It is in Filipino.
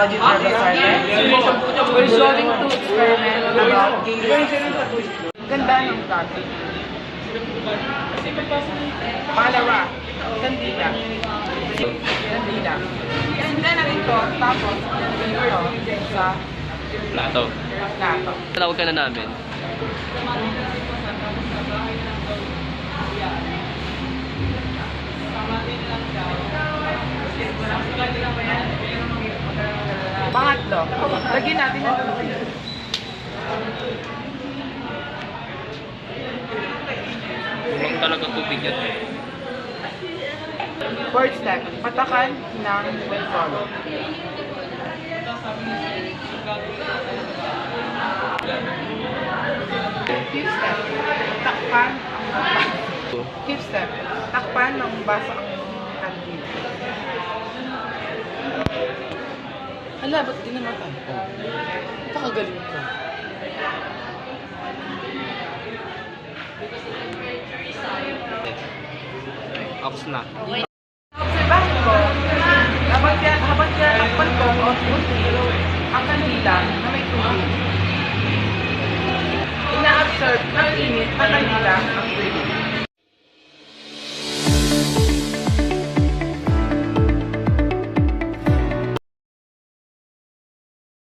algebra assignment. We're solving two experiments about games. Ganda ng topic. Pangalawa, kandila. Kandila. Ganda natin to, tapos ito sa Plato. plato. Tawag ka na namin. Pangatlo, lagyan natin ng tubig. Huwag talaga tubig yan. Fourth step, patakan ng petrol. Fifth step, takpan ang baso. Fifth step, takpan ng baso ang kandila. Hala, ba't di namatay? Napakagaling ko. Ox na. Obserbahan ko, habang tinakpan ko ang kandila na may tubig. Ina-absorb ng init ng kandila ang tubig.